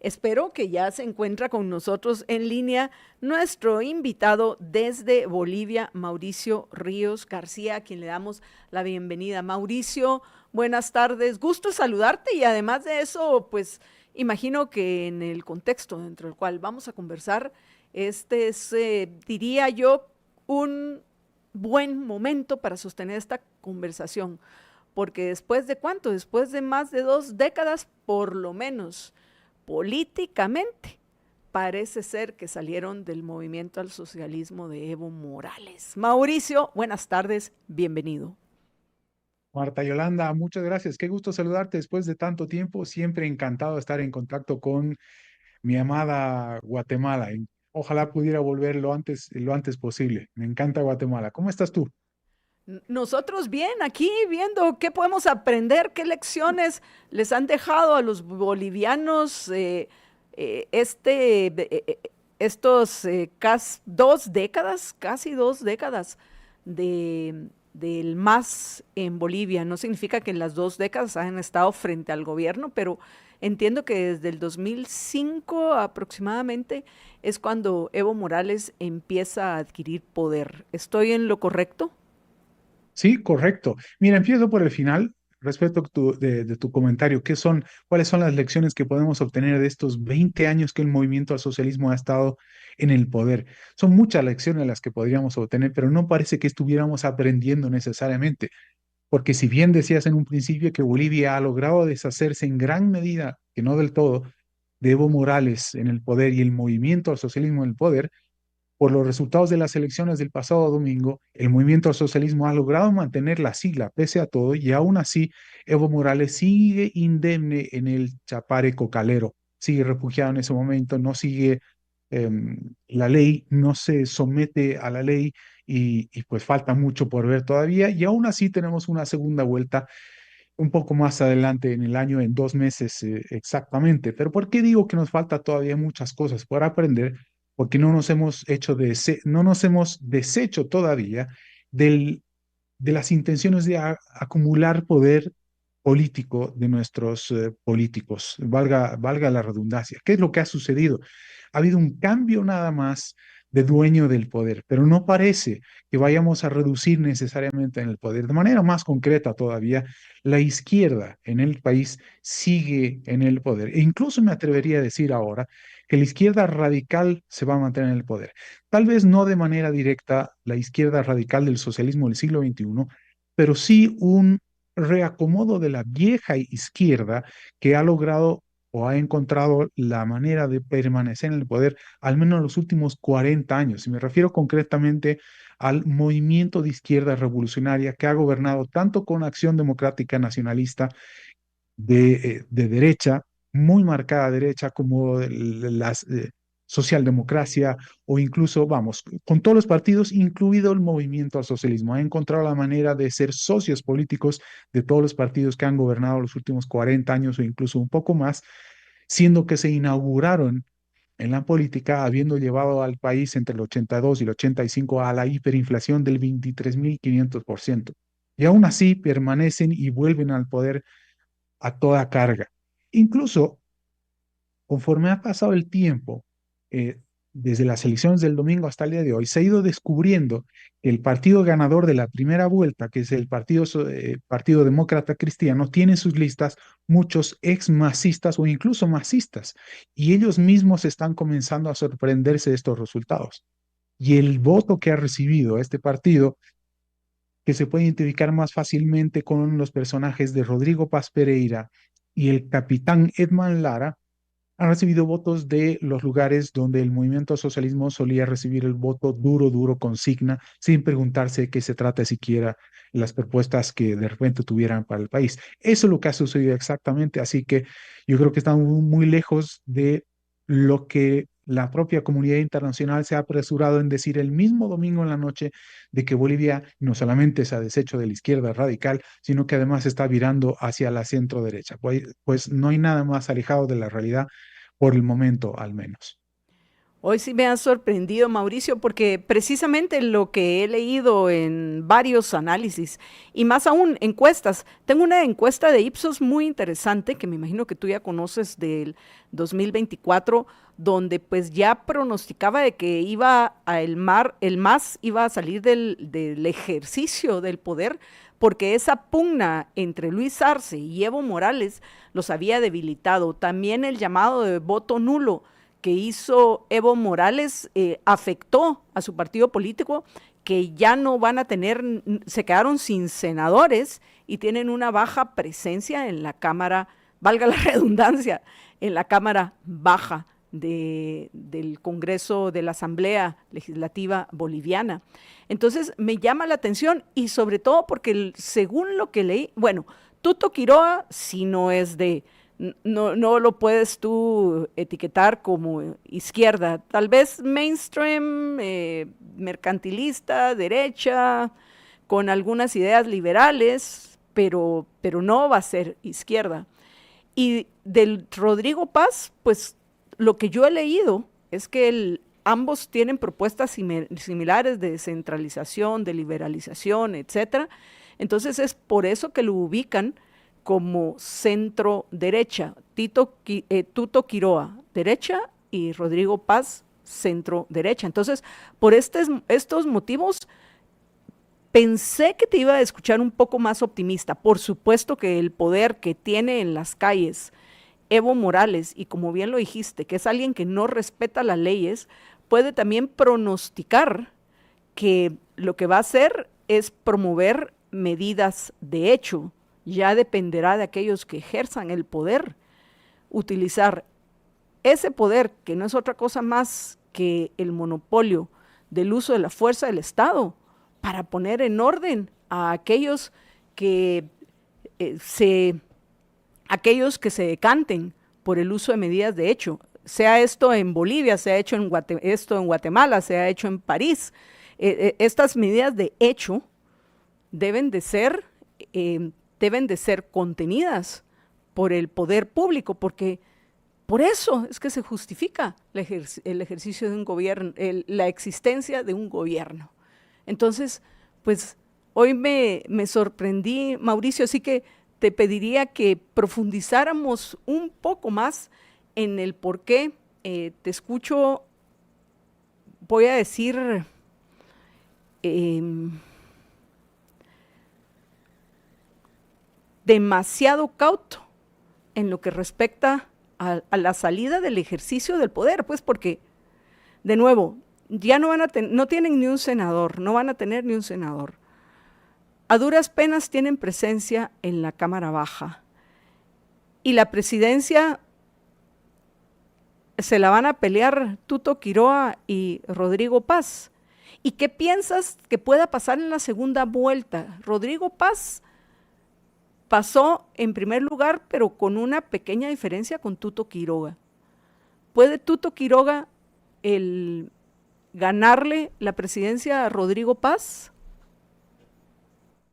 Espero que ya se encuentra con nosotros en línea nuestro invitado desde Bolivia, Mauricio Ríos García, a quien le damos la bienvenida. Mauricio, buenas tardes, gusto saludarte y además de eso, pues imagino que en el contexto dentro del cual vamos a conversar, este es, diría yo, un buen momento para sostener esta conversación, porque después de cuánto, después de más de 2 décadas, por lo menos, políticamente, parece ser que salieron del movimiento al socialismo de Evo Morales. Mauricio, buenas tardes, bienvenido. Marta Yolanda, muchas gracias. Qué gusto saludarte después de tanto tiempo. Siempre encantado de estar en contacto con mi amada Guatemala. Y ojalá pudiera volver lo antes posible. Me encanta Guatemala. ¿Cómo estás tú? Nosotros bien, aquí viendo qué podemos aprender, qué lecciones les han dejado a los bolivianos estos 2 décadas, casi 2 décadas del MAS en Bolivia. No significa que en las 2 décadas hayan estado frente al gobierno, pero entiendo que desde el 2005 aproximadamente es cuando Evo Morales empieza a adquirir poder. ¿Estoy en lo correcto? Sí, correcto. Mira, empiezo por el final. Respecto a de tu comentario, cuáles son las lecciones que podemos obtener de estos 20 años que el movimiento al socialismo ha estado en el poder? Son muchas lecciones las que podríamos obtener, pero no parece que estuviéramos aprendiendo necesariamente. Porque si bien decías en un principio que Bolivia ha logrado deshacerse en gran medida, que no del todo, de Evo Morales en el poder y el movimiento al socialismo en el poder, por los resultados de las elecciones del pasado domingo, el movimiento al socialismo ha logrado mantener la sigla pese a todo y aún así Evo Morales sigue indemne en el Chapare Cocalero, sigue refugiado en ese momento, no sigue la ley, no se somete a la ley y pues falta mucho por ver todavía y aún así tenemos una segunda vuelta un poco más adelante en el año, en 2 meses exactamente. Pero ¿por qué digo que nos falta todavía muchas cosas por aprender? Porque no nos hemos deshecho todavía del, de las intenciones de acumular poder político de nuestros políticos, valga la redundancia. ¿Qué es lo que ha sucedido? Ha habido un cambio nada más de dueño del poder, pero no parece que vayamos a reducir necesariamente en el poder. De manera más concreta todavía, la izquierda en el país sigue en el poder. E incluso me atrevería a decir ahora que la izquierda radical se va a mantener en el poder. Tal vez no de manera directa la izquierda radical del socialismo del siglo XXI, pero sí un reacomodo de la vieja izquierda que ha logrado o ha encontrado la manera de permanecer en el poder al menos en los últimos 40 años. Y me refiero concretamente al movimiento de izquierda revolucionaria que ha gobernado tanto con Acción Democrática Nacionalista de derecha, muy marcada derecha, como las socialdemocracia o incluso, vamos, con todos los partidos, incluido el movimiento al socialismo. Ha encontrado la manera de ser socios políticos de todos los partidos que han gobernado los últimos 40 años o incluso un poco más, siendo que se inauguraron en la política, habiendo llevado al país entre el 82 y el 85 a la hiperinflación del 23.500%. Y aún así permanecen y vuelven al poder a toda carga. Incluso conforme ha pasado el tiempo, eh, desde las elecciones del domingo hasta el día de hoy, se ha ido descubriendo que el partido ganador de la primera vuelta, que es el Partido Demócrata Cristiano, tiene en sus listas muchos ex masistas o incluso masistas, y ellos mismos están comenzando a sorprenderse de estos resultados. Y el voto que ha recibido este partido, que se puede identificar más fácilmente con los personajes de Rodrigo Paz Pereira y el capitán Edman Lara, han recibido votos de los lugares donde el movimiento socialismo solía recibir el voto duro, duro, consigna, sin preguntarse de qué se trata siquiera las propuestas que de repente tuvieran para el país. Eso es lo que ha sucedido exactamente, así que yo creo que estamos muy lejos de lo que la propia comunidad internacional se ha apresurado en decir el mismo domingo en la noche de que Bolivia no solamente se ha deshecho de la izquierda radical, sino que además está virando hacia la centro derecha. Pues no hay nada más alejado de la realidad por el momento al menos. Hoy sí me ha sorprendido, Mauricio, porque precisamente lo que he leído en varios análisis y más aún encuestas, tengo una encuesta de Ipsos muy interesante que me imagino que tú ya conoces del 2024, donde pues ya pronosticaba de que iba a el MAS iba a salir del ejercicio del poder, porque esa pugna entre Luis Arce y Evo Morales los había debilitado. También el llamado de voto nulo que hizo Evo Morales afectó a su partido político, que ya no van a tener, se quedaron sin senadores y tienen una baja presencia en la Cámara, valga la redundancia, en la Cámara Baja del Congreso de la Asamblea Legislativa Boliviana. Entonces me llama la atención y sobre todo porque según lo que leí, bueno, Tuto Quiroga si no es no lo puedes tú etiquetar como izquierda, tal vez mainstream, mercantilista, derecha, con algunas ideas liberales, pero no va a ser izquierda. Y del Rodrigo Paz, pues lo que yo he leído es que ambos tienen propuestas similares de descentralización, de liberalización, etcétera. Entonces es por eso que lo ubican como centro derecha. Tuto Quiroa, derecha, y Rodrigo Paz, centro derecha. Entonces, por estos motivos, pensé que te iba a escuchar un poco más optimista. Por supuesto que el poder que tiene en las calles Evo Morales, y como bien lo dijiste, que es alguien que no respeta las leyes, puede también pronosticar que lo que va a hacer es promover medidas de hecho. Ya dependerá de aquellos que ejerzan el poder, utilizar ese poder, que no es otra cosa más que el monopolio del uso de la fuerza del Estado, para poner en orden a que eh, se, aquellos que se decanten por el uso de medidas de hecho, sea esto en Bolivia, sea hecho esto en Guatemala, sea hecho en París. Estas medidas de hecho deben de ser, eh, deben de ser contenidas por el poder público, porque por eso es que se justifica el ejercicio de un gobierno, la existencia de un gobierno. Entonces, pues hoy me sorprendí, Mauricio, así que te pediría que profundizáramos un poco más en el por qué. Te escucho, voy a decir, eh, demasiado cauto en lo que respecta a la salida del ejercicio del poder, pues porque, de nuevo, ya no tienen ni un senador, no van a tener ni un senador. A duras penas tienen presencia en la Cámara Baja. Y la presidencia se la van a pelear Tuto Quiroa y Rodrigo Paz. ¿Y qué piensas que pueda pasar en la segunda vuelta? Rodrigo Paz pasó en primer lugar, pero con una pequeña diferencia con Tuto Quiroga. ¿Puede Tuto Quiroga ganarle la presidencia a Rodrigo Paz?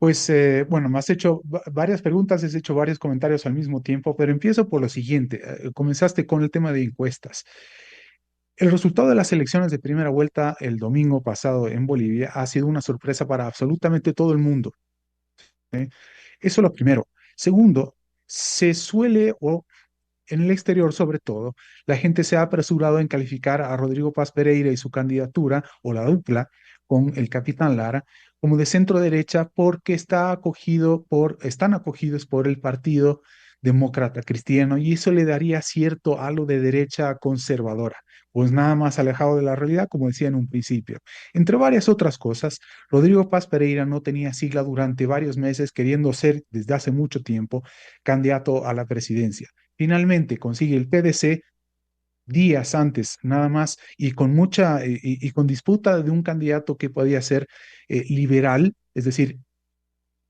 Pues bueno, me has hecho varias preguntas, has hecho varios comentarios al mismo tiempo, pero empiezo por lo siguiente. Comenzaste con el tema de encuestas. El resultado de las elecciones de primera vuelta el domingo pasado en Bolivia ha sido una sorpresa para absolutamente todo el mundo. ¿Eh? Eso es lo primero. Segundo, se suele, o en el exterior sobre todo, la gente se ha apresurado en calificar a Rodrigo Paz Pereira y su candidatura, o la dupla, con el capitán Lara, como de centro derecha porque están acogidos por el Partido Demócrata Cristiano y eso le daría cierto halo de derecha conservadora, pues nada más alejado de la realidad, como decía en un principio. Entre varias otras cosas, Rodrigo Paz Pereira no tenía sigla durante varios meses, queriendo ser desde hace mucho tiempo candidato a la presidencia. Finalmente consigue el PDC días antes, nada más, y con y con disputa de un candidato que podía ser liberal, es decir,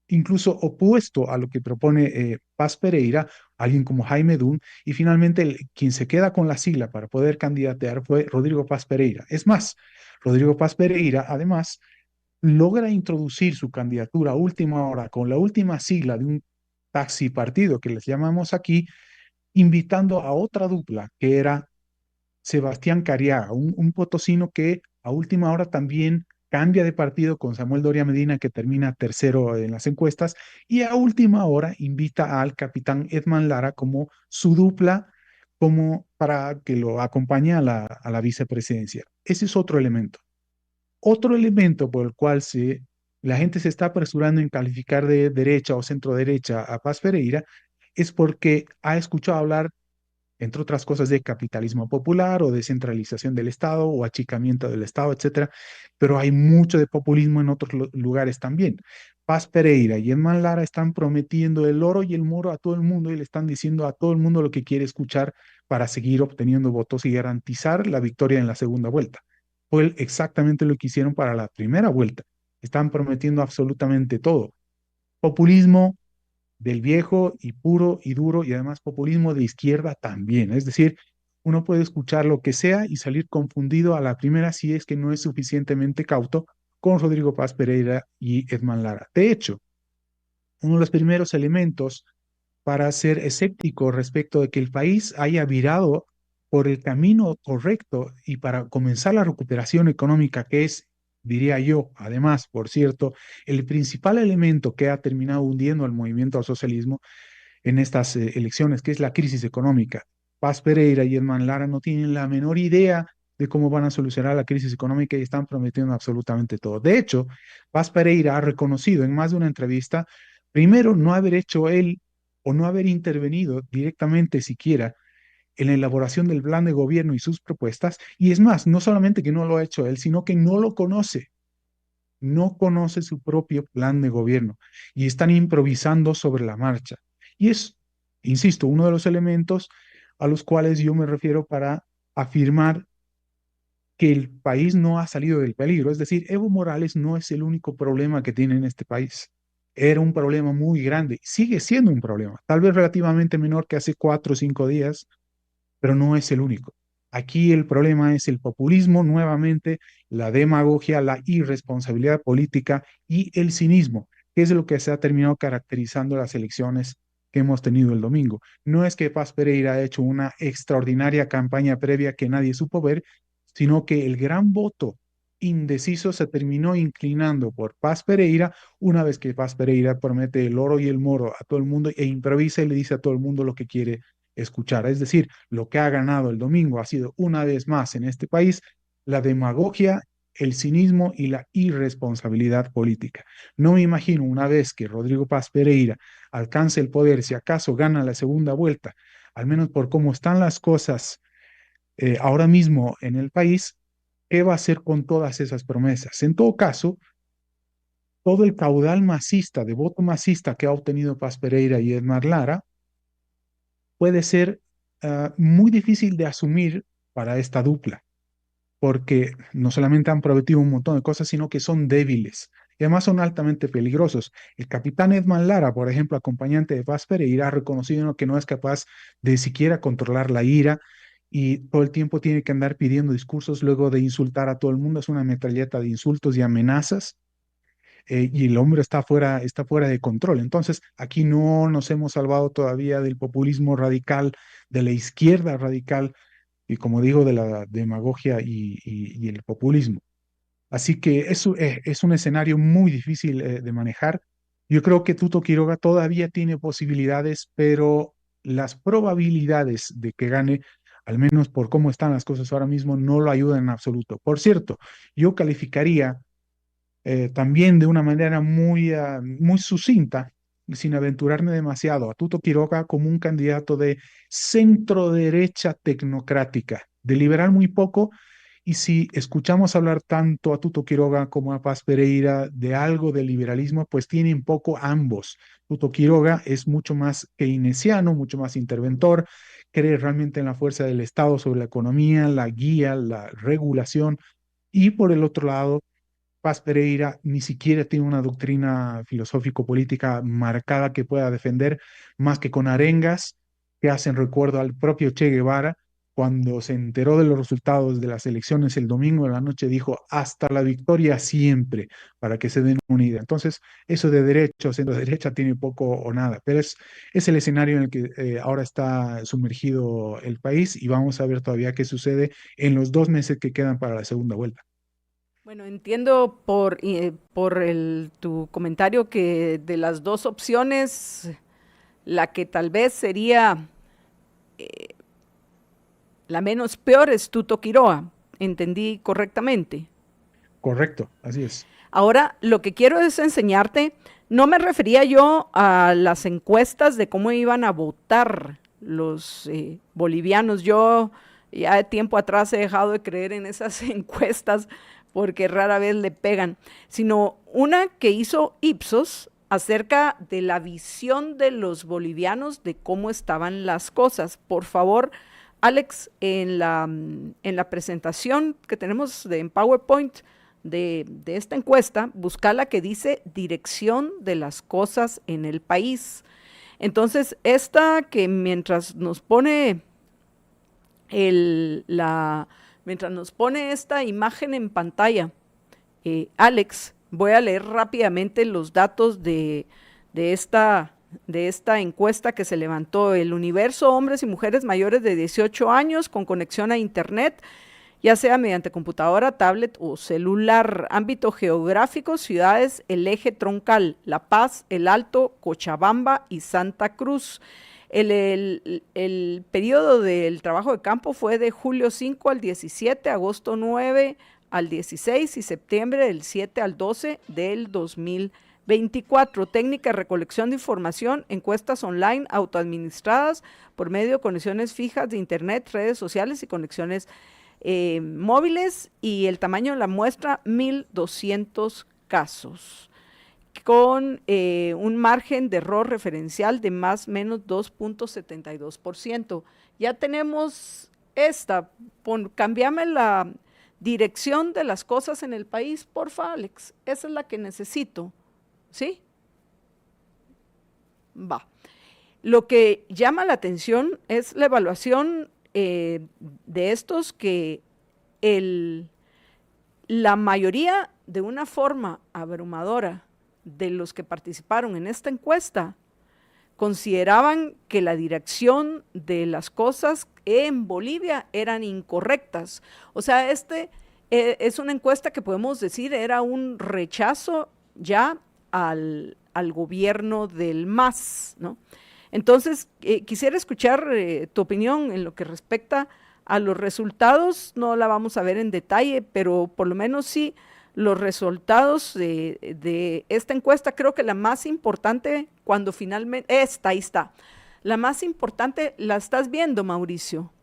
incluso opuesto a lo que propone Paz Pereira, alguien como Jaime Dum, y finalmente quien se queda con la sigla para poder candidatear fue Rodrigo Paz Pereira. Es más, Rodrigo Paz Pereira, además, logra introducir su candidatura a última hora con la última sigla de un taxi partido que les llamamos aquí, invitando a otra dupla que era Sebastián Cariaga, un potosino que a última hora también cambia de partido con Samuel Doria Medina, que termina tercero en las encuestas, y a última hora invita al capitán Edman Lara como su dupla, como para que lo acompañe a la vicepresidencia. Ese es otro elemento. Otro elemento por el cual la gente se está apresurando en calificar de derecha o centro derecha a Paz Pereira es porque ha escuchado hablar, entre otras cosas, de capitalismo popular o descentralización del Estado o achicamiento del Estado, etcétera, pero hay mucho de populismo en otros lugares también. Paz Pereira y Edman Lara están prometiendo el oro y el moro a todo el mundo y le están diciendo a todo el mundo lo que quiere escuchar para seguir obteniendo votos y garantizar la victoria en la segunda vuelta. Fue exactamente lo que hicieron para la primera vuelta. Están prometiendo absolutamente todo. Populismo del viejo y puro y duro y además populismo de izquierda también. Es decir, uno puede escuchar lo que sea y salir confundido a la primera si es que no es suficientemente cauto con Rodrigo Paz Pereira y Edman Lara. De hecho, uno de los primeros elementos para ser escéptico respecto de que el país haya virado por el camino correcto y para comenzar la recuperación económica, que es, diría yo, además, por cierto, el principal elemento que ha terminado hundiendo al movimiento al socialismo en estas elecciones, que es la crisis económica. Paz Pereira y Edman Lara no tienen la menor idea de cómo van a solucionar la crisis económica y están prometiendo absolutamente todo. De hecho, Paz Pereira ha reconocido en más de una entrevista, primero, no haber hecho él o no haber intervenido directamente siquiera en la elaboración del plan de gobierno y sus propuestas, y es más, no solamente que no lo ha hecho él, sino que no lo conoce, no conoce su propio plan de gobierno y están improvisando sobre la marcha. Y es, insisto, uno de los elementos a los cuales yo me refiero para afirmar que el país no ha salido del peligro. Es decir, Evo Morales no es el único problema que tiene en este país. Era un problema muy grande, sigue siendo un problema, tal vez relativamente menor que hace 4 o 5 días, pero no es el único. Aquí el problema es el populismo, nuevamente, la demagogia, la irresponsabilidad política y el cinismo, que es lo que se ha terminado caracterizando las elecciones que hemos tenido el domingo. No es que Paz Pereira ha hecho una extraordinaria campaña previa que nadie supo ver, sino que el gran voto indeciso se terminó inclinando por Paz Pereira una vez que Paz Pereira promete el oro y el moro a todo el mundo e improvisa y le dice a todo el mundo lo que quiere escuchar. Es decir, lo que ha ganado el domingo ha sido una vez más en este país la demagogia, el cinismo y la irresponsabilidad política. No me imagino una vez que Rodrigo Paz Pereira alcance el poder, si acaso gana la segunda vuelta, al menos por cómo están las cosas ahora mismo en el país, ¿qué va a hacer con todas esas promesas? En todo caso, todo el caudal masista, de voto masista que ha obtenido Paz Pereira y Edmar Lara, puede ser muy difícil de asumir para esta dupla, porque no solamente han prometido un montón de cosas, sino que son débiles y además son altamente peligrosos. El capitán Edman Lara, por ejemplo, acompañante de Paz Pereira, ha reconocido que no es capaz de siquiera controlar la ira y todo el tiempo tiene que andar pidiendo discursos luego de insultar a todo el mundo. Es una metralleta de insultos y amenazas y el hombre está fuera de control. Entonces, aquí no nos hemos salvado todavía del populismo radical, de la izquierda radical y, como digo, de la demagogia y el populismo. Así que es un escenario muy difícil de manejar. Yo creo que Tuto Quiroga todavía tiene posibilidades, pero las probabilidades de que gane, al menos por cómo están las cosas ahora mismo, no lo ayudan en absoluto. Por cierto, yo calificaría también de una manera muy sucinta, sin aventurarme demasiado, a Tuto Quiroga como un candidato de centro derecha tecnocrática, de liberal muy poco. Y si escuchamos hablar tanto a Tuto Quiroga como a Paz Pereira de algo de liberalismo, pues tienen poco ambos. Tuto Quiroga es mucho más keynesiano, mucho más interventor, cree realmente en la fuerza del Estado sobre la economía, la guía, la regulación. Y por el otro lado, Paz Pereira ni siquiera tiene una doctrina filosófico-política marcada que pueda defender, más que con arengas que hacen recuerdo al propio Che Guevara cuando se enteró de los resultados de las elecciones el domingo en la noche, dijo hasta la victoria siempre, para que se den una idea. Entonces, eso de derecha o centro derecha tiene poco o nada, pero es el escenario en el que ahora está sumergido el país y vamos a ver todavía qué sucede en los 2 meses que quedan para la segunda vuelta. Bueno, entiendo por tu comentario que de las dos opciones, la que tal vez sería la menos peor es Tuto Quiroa. ¿Entendí correctamente? Correcto, así es. Ahora, lo que quiero es enseñarte, no me refería yo a las encuestas de cómo iban a votar los bolivianos. Yo ya de tiempo atrás he dejado de creer en esas encuestas porque rara vez le pegan, sino una que hizo Ipsos acerca de la visión de los bolivianos de cómo estaban las cosas. Por favor, Alex, en la presentación que tenemos en PowerPoint de esta encuesta, busca la que dice dirección de las cosas en el país. Entonces, esta que mientras nos pone esta imagen en pantalla, Alex, voy a leer rápidamente los datos de esta encuesta que se levantó. El universo hombres y mujeres mayores de 18 años con conexión a internet, ya sea mediante computadora, tablet o celular. Ámbito geográfico, ciudades, el eje troncal, La Paz, El Alto, Cochabamba y Santa Cruz. El periodo del trabajo de campo fue de julio 5 al 17, agosto 9 al 16 y septiembre del 7 al 12 del 2024. Técnica de recolección de información, encuestas online autoadministradas por medio de conexiones fijas de internet, redes sociales y conexiones móviles, y el tamaño de la muestra 1.200 casos con un margen de error referencial de más o menos 2.72%. Ya tenemos esta, cambiame la dirección de las cosas en el país, porfa, Alex, esa es la que necesito, ¿sí? Va. Lo que llama la atención es la evaluación de estos que la mayoría, de una forma abrumadora, de los que participaron en esta encuesta consideraban que la dirección de las cosas en Bolivia eran incorrectas. O sea, es una encuesta que podemos decir era un rechazo ya al gobierno del MAS, ¿no? Entonces, quisiera escuchar tu opinión en lo que respecta a los resultados. No la vamos a ver en detalle, pero por lo menos sí los resultados de esta encuesta. Creo que la más importante, cuando finalmente, ahí está, la más importante, ¿la estás viendo, Mauricio?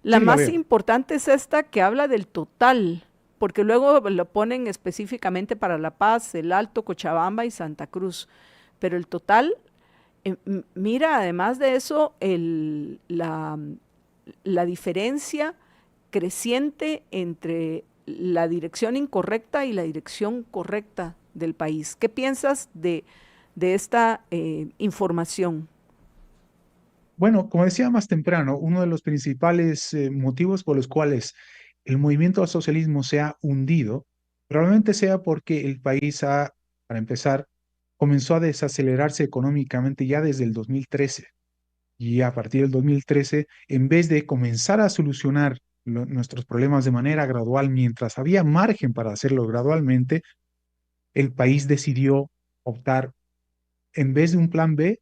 La Sí, la más veo. importante es esta que habla del total, porque luego lo ponen específicamente para La Paz, El Alto, Cochabamba y Santa Cruz, pero el total, mira, además de eso, la diferencia creciente entre la dirección incorrecta y la dirección correcta del país. ¿Qué piensas de esta información? Bueno, como decía más temprano, uno de los principales motivos por los cuales el movimiento al socialismo se ha hundido, probablemente sea porque el país para empezar, comenzó a desacelerarse económicamente ya desde el 2013. Y a partir del 2013, en vez de comenzar a solucionar nuestros problemas de manera gradual, mientras había margen para hacerlo gradualmente, el país decidió optar, en vez de un plan B,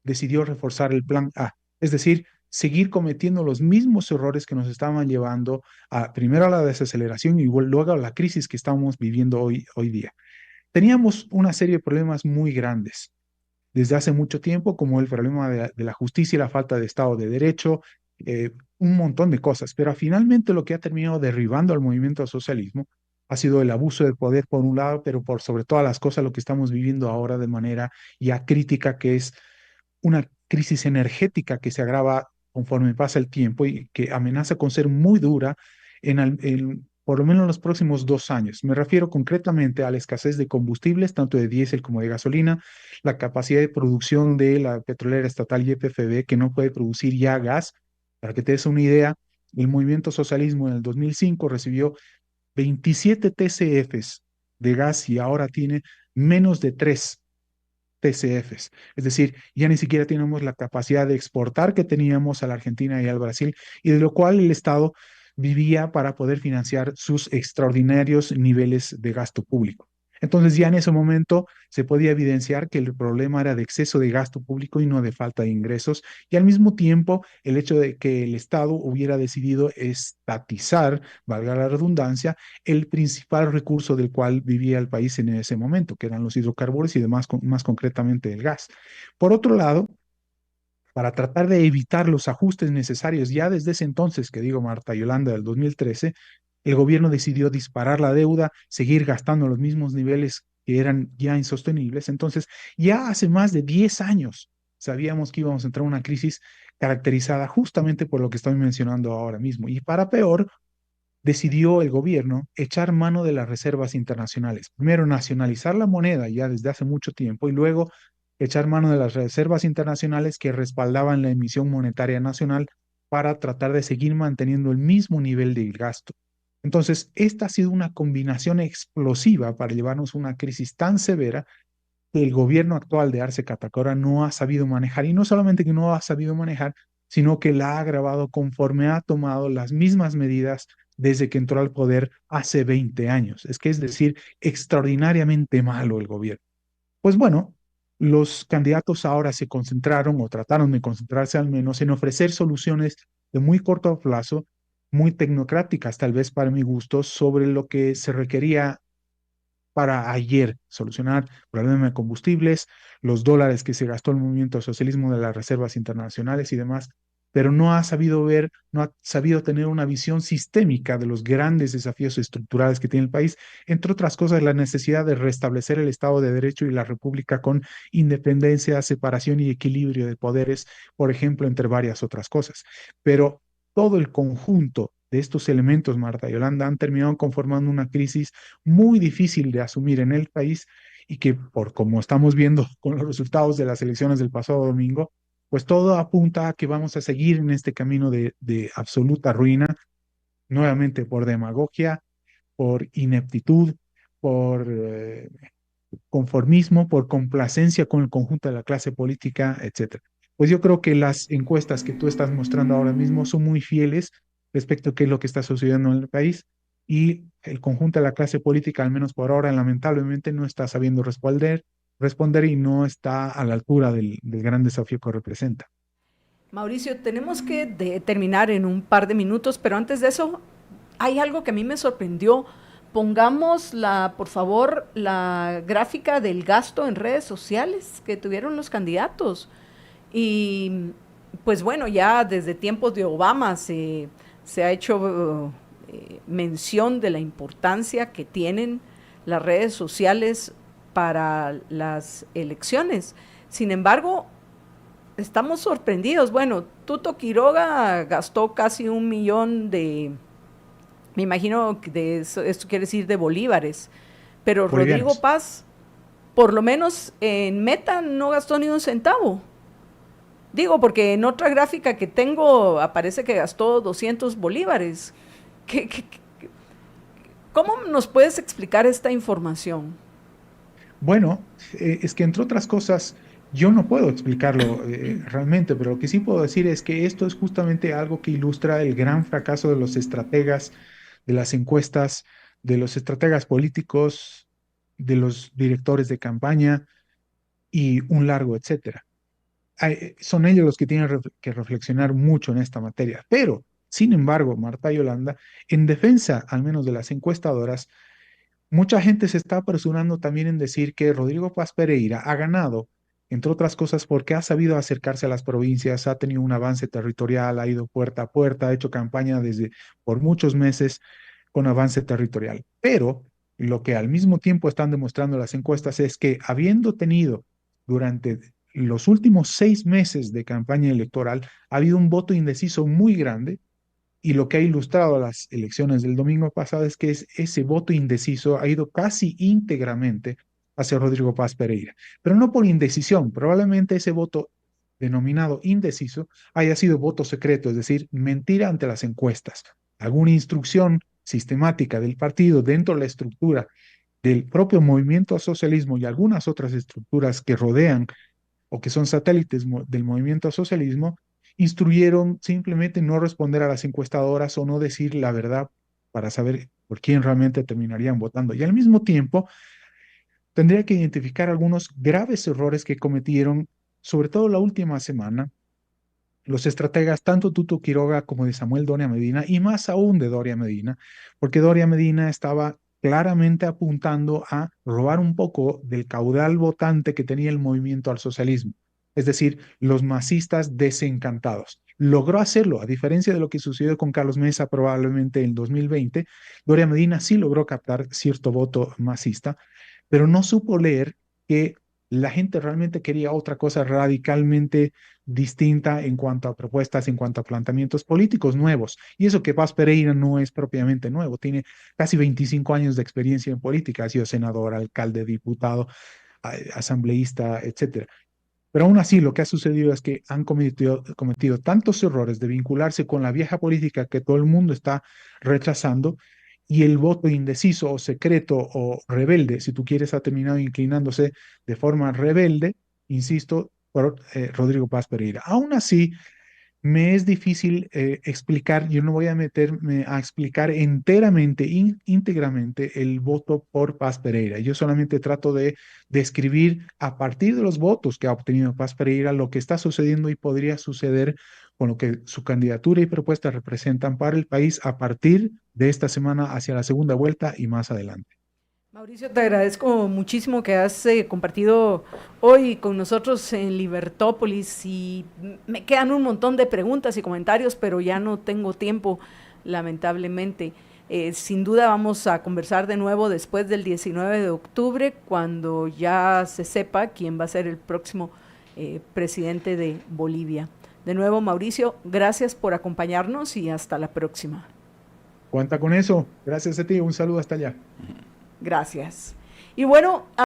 decidió reforzar el plan A, es decir, seguir cometiendo los mismos errores que nos estaban llevando primero a la desaceleración y luego a la crisis que estamos viviendo hoy día. Teníamos una serie de problemas muy grandes desde hace mucho tiempo, como el problema de la justicia y la falta de Estado de Derecho, un montón de cosas, pero finalmente lo que ha terminado derribando al movimiento al socialismo ha sido el abuso de poder por un lado, pero por sobre todas las cosas lo que estamos viviendo ahora de manera ya crítica, que es una crisis energética que se agrava conforme pasa el tiempo y que amenaza con ser muy dura por lo menos en los próximos 2 años. Me refiero concretamente a la escasez de combustibles, tanto de diésel como de gasolina, la capacidad de producción de la petrolera estatal YPFB, que no puede producir ya gas, Para que te des una idea, el movimiento socialismo en el 2005 recibió 27 TCFs de gas y ahora tiene menos de 3 TCFs. Es decir, ya ni siquiera tenemos la capacidad de exportar que teníamos a la Argentina y al Brasil, y de lo cual el Estado vivía para poder financiar sus extraordinarios niveles de gasto público. Entonces ya en ese momento se podía evidenciar que el problema era de exceso de gasto público y no de falta de ingresos, y al mismo tiempo el hecho de que el Estado hubiera decidido estatizar, valga la redundancia, el principal recurso del cual vivía el país en ese momento, que eran los hidrocarburos y demás, más concretamente el gas. Por otro lado, para tratar de evitar los ajustes necesarios, ya desde ese entonces, que digo Marta Yolanda, del 2013, el gobierno decidió disparar la deuda, seguir gastando los mismos niveles que eran ya insostenibles. Entonces, ya hace más de 10 años sabíamos que íbamos a entrar en una crisis caracterizada justamente por lo que estoy mencionando ahora mismo. Y para peor, decidió el gobierno echar mano de las reservas internacionales. Primero, nacionalizar la moneda ya desde hace mucho tiempo y luego echar mano de las reservas internacionales que respaldaban la emisión monetaria nacional para tratar de seguir manteniendo el mismo nivel de gasto. Entonces, esta ha sido una combinación explosiva para llevarnos a una crisis tan severa que el gobierno actual de Arce Catacora no ha sabido manejar, y no solamente que no ha sabido manejar, sino que la ha agravado conforme ha tomado las mismas medidas desde que entró al poder hace 20 años. Es decir, extraordinariamente malo el gobierno. Pues bueno, los candidatos ahora se concentraron o trataron de concentrarse al menos en ofrecer soluciones de muy corto plazo, muy tecnocráticas tal vez para mi gusto, sobre lo que se requería para ayer solucionar el problema de combustibles, los dólares que se gastó el movimiento socialismo de las reservas internacionales y demás, pero no ha sabido ver, no ha sabido tener una visión sistémica de los grandes desafíos estructurales que tiene el país, entre otras cosas la necesidad de restablecer el Estado de Derecho y la República con independencia, separación y equilibrio de poderes, por ejemplo, entre varias otras cosas. Pero todo el conjunto de estos elementos, Marta y Yolanda, han terminado conformando una crisis muy difícil de asumir en el país y que, por como estamos viendo con los resultados de las elecciones del pasado domingo, pues todo apunta a que vamos a seguir en este camino de absoluta ruina, nuevamente por demagogia, por ineptitud, por conformismo, por complacencia con el conjunto de la clase política, etcétera. Pues yo creo que las encuestas que tú estás mostrando ahora mismo son muy fieles respecto a qué es lo que está sucediendo en el país, y el conjunto de la clase política, al menos por ahora, lamentablemente no está sabiendo responder y no está a la altura del gran desafío que representa. Mauricio, tenemos que terminar en un par de minutos, pero antes de eso, hay algo que a mí me sorprendió. Pongamos por favor, la gráfica del gasto en redes sociales que tuvieron los candidatos. Y pues bueno, ya desde tiempos de Obama se ha hecho mención de la importancia que tienen las redes sociales para las elecciones. Sin embargo, estamos sorprendidos. Bueno, Tuto Quiroga gastó casi 1 millón me imagino que esto quiere decir de bolívares, pero Rodrigo Bolivianos. Paz, por lo menos en Meta, no gastó ni un centavo. Digo, porque en otra gráfica que tengo aparece que gastó 200 bolívares. ¿Cómo nos puedes explicar esta información? Bueno, es que entre otras cosas, yo no puedo explicarlo realmente, pero lo que sí puedo decir es que esto es justamente algo que ilustra el gran fracaso de los estrategas, de las encuestas, de los estrategas políticos, de los directores de campaña y un largo etcétera. Son ellos los que tienen que reflexionar mucho en esta materia. Pero, sin embargo, Marta y Yolanda, en defensa al menos de las encuestadoras, mucha gente se está apresurando también en decir que Rodrigo Paz Pereira ha ganado, entre otras cosas, porque ha sabido acercarse a las provincias, ha tenido un avance territorial, ha ido puerta a puerta, ha hecho campaña desde por muchos meses con avance territorial. Pero lo que al mismo tiempo están demostrando las encuestas es que habiendo tenido durante los últimos 6 meses de campaña electoral, ha habido un voto indeciso muy grande, y lo que ha ilustrado las elecciones del domingo pasado es que ese voto indeciso ha ido casi íntegramente hacia Rodrigo Paz Pereira, pero no por indecisión, probablemente ese voto denominado indeciso haya sido voto secreto, es decir, mentira ante las encuestas. Alguna instrucción sistemática del partido dentro de la estructura del propio movimiento al socialismo y algunas otras estructuras que rodean o que son satélites del movimiento al socialismo, instruyeron simplemente no responder a las encuestadoras o no decir la verdad para saber por quién realmente terminarían votando. Y al mismo tiempo, tendría que identificar algunos graves errores que cometieron, sobre todo la última semana, los estrategas tanto Tuto Quiroga como de Samuel Doria Medina, y más aún de Doria Medina, porque Doria Medina estaba claramente apuntando a robar un poco del caudal votante que tenía el movimiento al socialismo, es decir, los masistas desencantados. Logró hacerlo, a diferencia de lo que sucedió con Carlos Mesa probablemente en 2020, Doria Medina sí logró captar cierto voto masista, pero no supo leer que la gente realmente quería otra cosa radicalmente distinta en cuanto a propuestas, en cuanto a planteamientos políticos nuevos. Y eso que Paz Pereira no es propiamente nuevo, tiene casi 25 años de experiencia en política, ha sido senador, alcalde, diputado, asambleísta, etcétera. Pero aún así, lo que ha sucedido es que han cometido tantos errores de vincularse con la vieja política que todo el mundo está rechazando, y el voto indeciso o secreto o rebelde, si tú quieres, ha terminado inclinándose de forma rebelde, insisto, por Rodrigo Paz Pereira. Aún así, me es difícil explicar, yo no voy a meterme a explicar enteramente, íntegramente el voto por Paz Pereira. Yo solamente trato de describir a partir de los votos que ha obtenido Paz Pereira lo que está sucediendo y podría suceder con lo que su candidatura y propuesta representan para el país a partir de esta semana hacia la segunda vuelta y más adelante. Mauricio, te agradezco muchísimo que has compartido hoy con nosotros en Libertópolis y me quedan un montón de preguntas y comentarios, pero ya no tengo tiempo, lamentablemente. Sin duda vamos a conversar de nuevo después del 19 de octubre, cuando ya se sepa quién va a ser el próximo presidente de Bolivia. De nuevo, Mauricio, gracias por acompañarnos y hasta la próxima. Cuenta con eso. Gracias a ti. Un saludo hasta allá. Gracias. Y bueno,